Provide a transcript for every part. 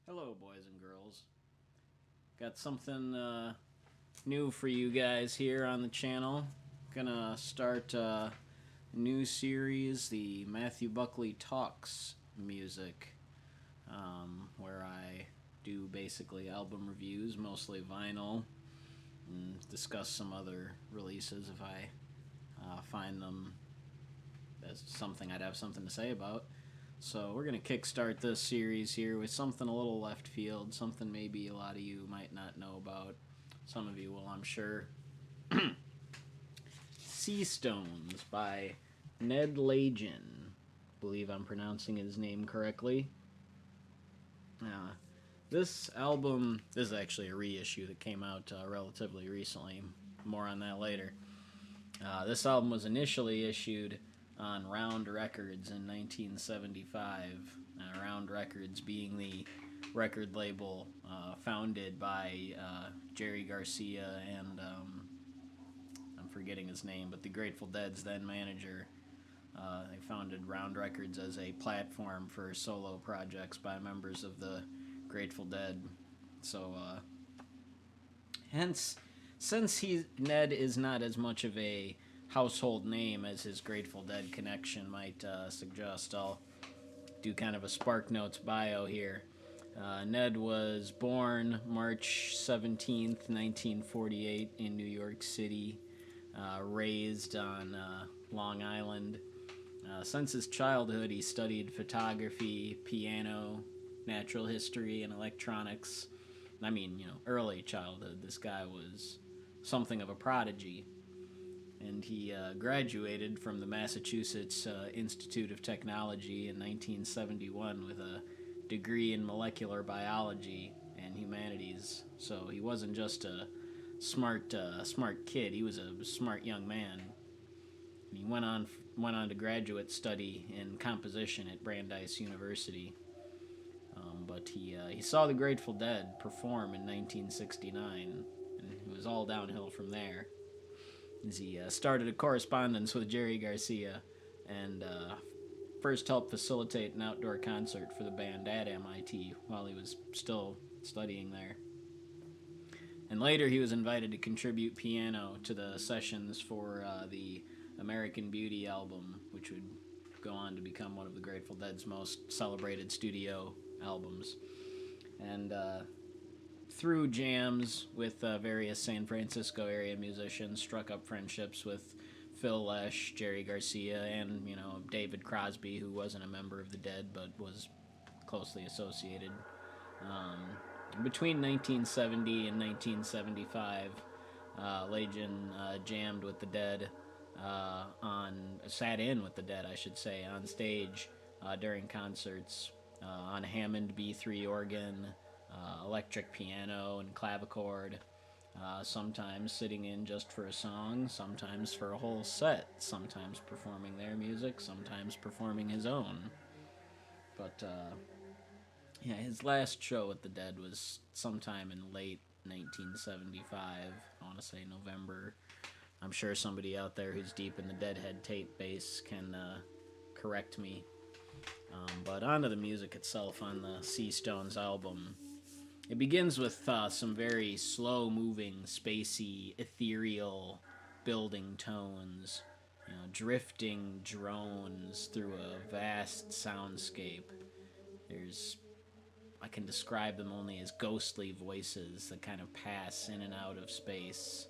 Hello, boys and girls. Got something new for you guys here on the channel. Gonna start a new series, the Matthew Buckley Talks music, where I do basically album reviews, mostly vinyl, and discuss some other releases if I find them as something I'd have something to say about. So we're going to kickstart this series here with something a little left field, something maybe a lot of you might not know about. Some of you will, I'm sure. Seastones by Ned Lagin. Believe I'm pronouncing his name correctly. This album, this is actually a reissue that came out relatively recently. More on that later. This album was initially issued on Round Records in 1975. Round Records being the record label founded by Jerry Garcia and I'm forgetting his name, but the Grateful Dead's then manager. They founded Round Records as a platform for solo projects by members of the Grateful Dead. So, hence, since Ned is not as much of a household name as his Grateful Dead connection might suggest, I'll do kind of a Spark Notes bio here. Ned was born March 17th, 1948 in New York City, raised on Long Island. Since his childhood, he studied photography, piano, natural history, and electronics. I mean, early childhood. This guy was something of a prodigy. And he graduated from the Massachusetts Institute of Technology in 1971 with a degree in molecular biology and humanities. So he wasn't just a smart kid; he was a smart young man. And he went on to graduate study in composition at Brandeis University. But he saw the Grateful Dead perform in 1969, and it was all downhill from there. As he started a correspondence with Jerry Garcia and first helped facilitate an outdoor concert for the band at MIT while he was still studying there. And later he was invited to contribute piano to the sessions for the American Beauty album, which would go on to become one of the Grateful Dead's most celebrated studio albums. And through jams with various San Francisco area musicians, struck up friendships with Phil Lesh, Jerry Garcia, and David Crosby, who wasn't a member of the Dead but was closely associated. Between 1970 and 1975, Lagin jammed with the Dead sat in with the Dead, I should say, on stage during concerts on Hammond B3 organ, electric piano and clavichord, sometimes sitting in just for a song, sometimes for a whole set, sometimes performing their music, sometimes performing his own. But his last show with the Dead was sometime in late 1975. I want to say November. I'm sure somebody out there who's deep in the Deadhead tape base can correct me. But onto the music itself on the Seastones album. It begins with some very slow-moving, spacey, ethereal building tones, drifting drones through a vast soundscape. I can describe them only as ghostly voices that kind of pass in and out of space,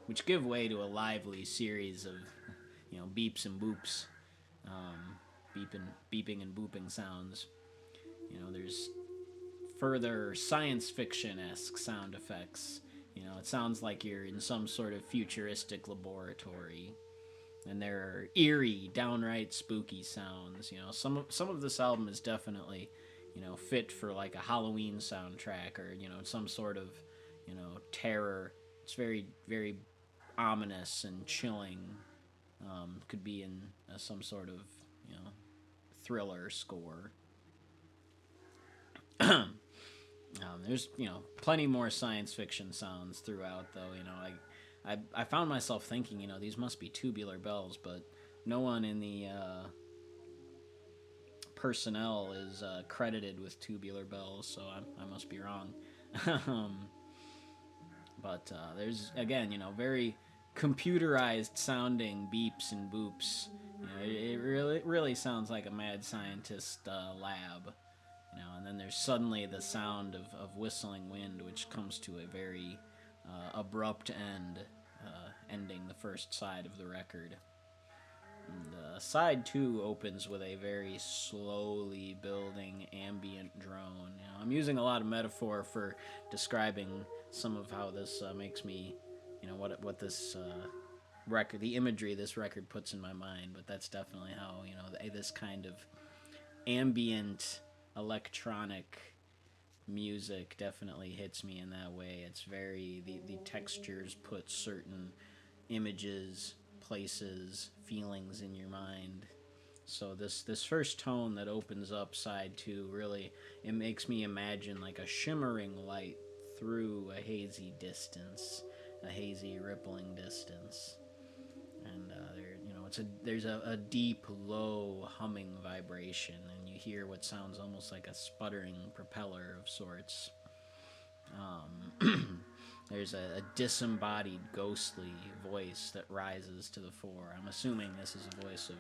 which give way to a lively series of, beeps and boops, beeping and booping sounds. There's further science fiction-esque sound effects. It sounds like you're in some sort of futuristic laboratory. And there are eerie, downright spooky sounds. Some of this album is definitely, fit for like a Halloween soundtrack or, some sort of, terror. It's very, very ominous and chilling. Could be in some sort of, thriller score. There's plenty more science fiction sounds throughout, though. I found myself thinking, these must be tubular bells, but no one in the personnel is credited with tubular bells, so I must be wrong. But there's, again, very computerized sounding beeps and boops. It really sounds like a mad scientist lab. And then there's suddenly the sound of whistling wind, which comes to a very abrupt end, ending the first side of the record. And side 2 opens with a very slowly building ambient drone. I'm using a lot of metaphor for describing some of how this makes me, what this record, the imagery this record puts in my mind. But that's definitely how, this kind of ambient electronic music definitely hits me in that way. It's very, the textures put certain images, places, feelings in your mind. So this first tone that opens up side 2, really, it makes me imagine like a shimmering light through a hazy distance, a hazy rippling distance. And there's a deep, low humming vibration, and you hear what sounds almost like a sputtering propeller of sorts. There's a disembodied, ghostly voice that rises to the fore. I'm assuming this is the voice of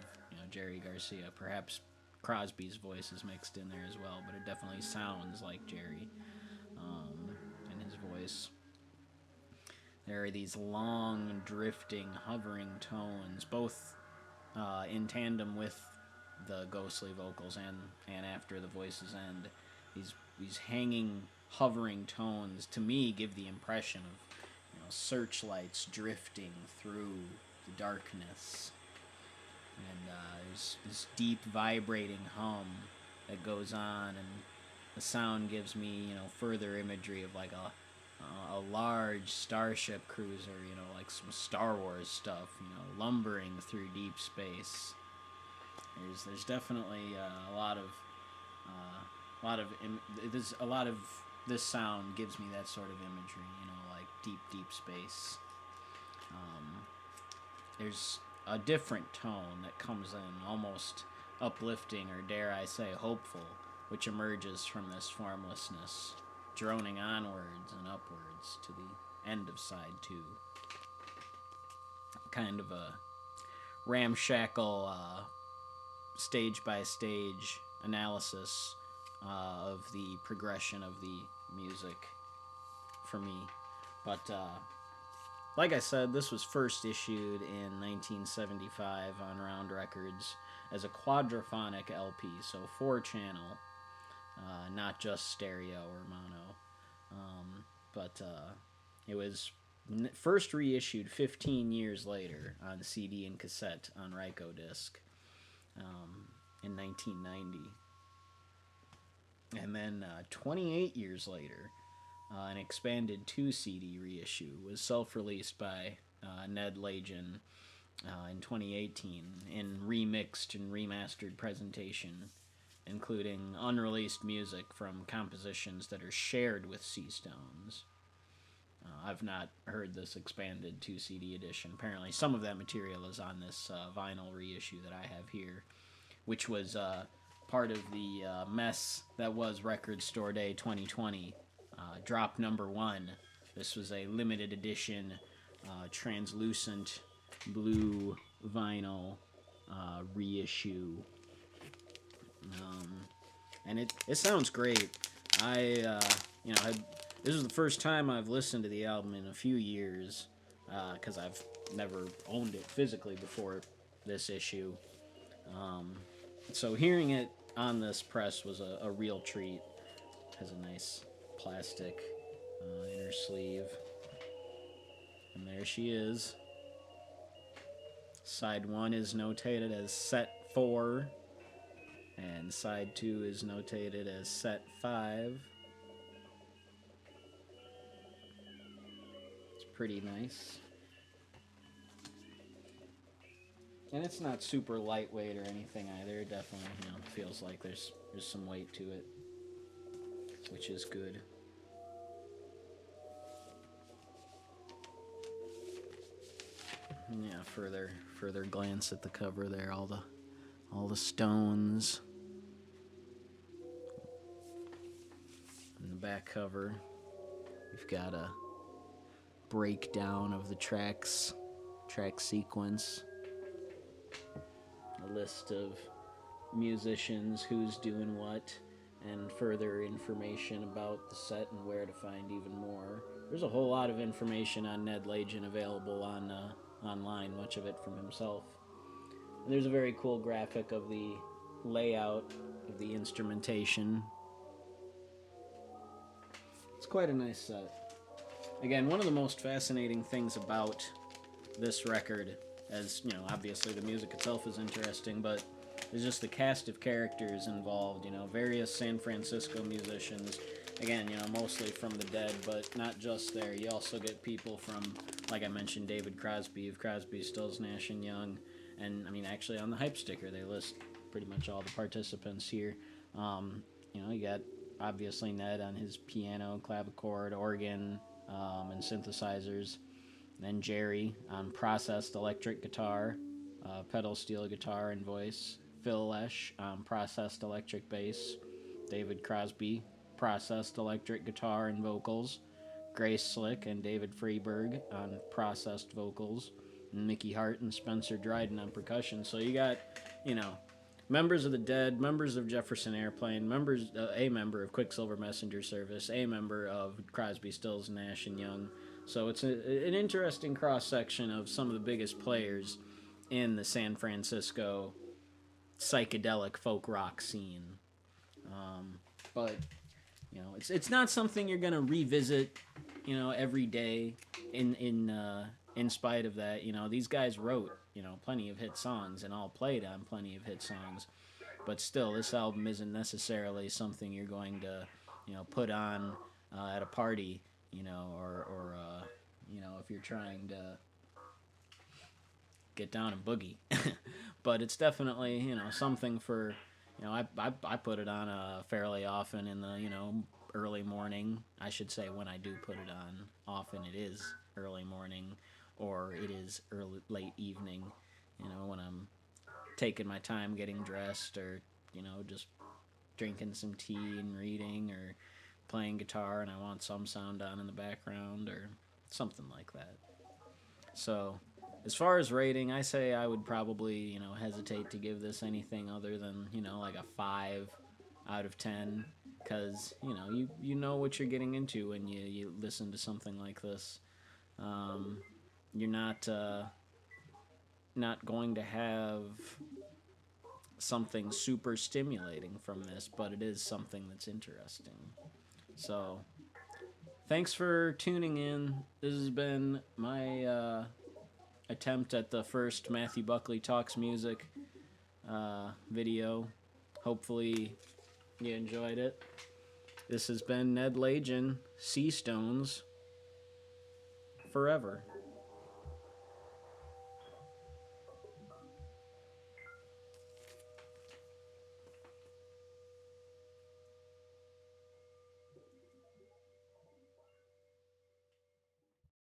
Jerry Garcia. Perhaps Crosby's voice is mixed in there as well, but it definitely sounds like Jerry in his voice. There are these long, drifting, hovering tones, both in tandem with the ghostly vocals and after the voices end. These hanging, hovering tones, to me, give the impression of searchlights drifting through the darkness. And there's this deep, vibrating hum that goes on, and the sound gives me, further imagery of like a large starship cruiser, like some Star Wars stuff, lumbering through deep space. There's definitely a lot of this sound gives me that sort of imagery, like deep space. There's a different tone that comes in, almost uplifting, or dare I say hopeful, which emerges from this formlessness, droning onwards and upwards to the end of side 2. Kind of a ramshackle stage by stage analysis of the progression of the music for me. But like I said, this was first issued in 1975 on Round Records as a quadraphonic LP, so 4-channel, not just stereo or mono. But it was first reissued 15 years later on CD and cassette on Rykodisc in 1990. And then 28 years later, an expanded 2-CD reissue was self-released by Ned Lagin in 2018 in remixed and remastered presentation, including unreleased music from compositions that are shared with Seastones. I've not heard this expanded 2-CD edition. Apparently some of that material is on this vinyl reissue that I have here, which was part of the mess that was Record Store Day 2020. Drop number 1. This was a limited edition translucent blue vinyl reissue. And it sounds great. This is the first time I've listened to the album in a few years, because I've never owned it physically before this issue. So hearing it on this press was a real treat. It has a nice plastic inner sleeve. And there she is. Side 1 is notated as set 4, and side 2 is notated as set 5. It's pretty nice. And it's not super lightweight or anything either. It definitely, feels like there's some weight to it, which is good. Yeah, further glance at the cover there, all the stones. back cover, we've got a breakdown of the track sequence, a list of musicians, who's doing what, and further information about the set and where to find even more. There's a whole lot of information on Ned Lagin available online, much of it from himself. And there's a very cool graphic of the layout of the instrumentation. It's quite a nice set. Again, one of the most fascinating things about this record, as, you know, obviously the music itself is interesting, but there's just the cast of characters involved, you know, various San Francisco musicians. Again, you know, mostly from the Dead, but not just there. You also get people from, like I mentioned, David Crosby of Crosby, Stills, Nash and Young. And, I mean, actually on the hype sticker, they list pretty much all the participants here. You know, you got, obviously, Ned on his piano, clavichord, organ, and synthesizers. Then Jerry on processed electric guitar, pedal steel guitar and voice. Phil Lesh on processed electric bass. David Crosby, processed electric guitar and vocals. Grace Slick and David Freeberg on processed vocals. And Mickey Hart and Spencer Dryden on percussion. So you got, you know, members of the Dead, members of Jefferson Airplane, a member of Quicksilver Messenger Service, a member of Crosby, Stills, Nash and Young. So it's an interesting cross-section of some of the biggest players in the San Francisco psychedelic folk rock scene. But, you know, it's not something you're going to revisit, you know, every day in spite of that. You know, these guys wrote, you know, plenty of hit songs and all played on plenty of hit songs. But still, this album isn't necessarily something you're going to, you know, put on at a party, you know, or you know, if you're trying to get down and boogie. But it's definitely, you know, something for, you know, I put it on fairly often in the, you know, early morning. I should say when I do put it on, often it is early morning or it is late evening, you know, when I'm taking my time getting dressed or, you know, just drinking some tea and reading or playing guitar and I want some sound on in the background or something like that. So, as far as rating, I say I would probably, you know, hesitate to give this anything other than, you know, like a 5 out of 10, because, you know, you know what you're getting into when you listen to something like this. You're not going to have something super stimulating from this, but it is something that's interesting. So, thanks for tuning in. This has been my attempt at the first Matthew Buckley Talks music video. Hopefully you enjoyed it. This has been Ned Lagin, Seastones, forever.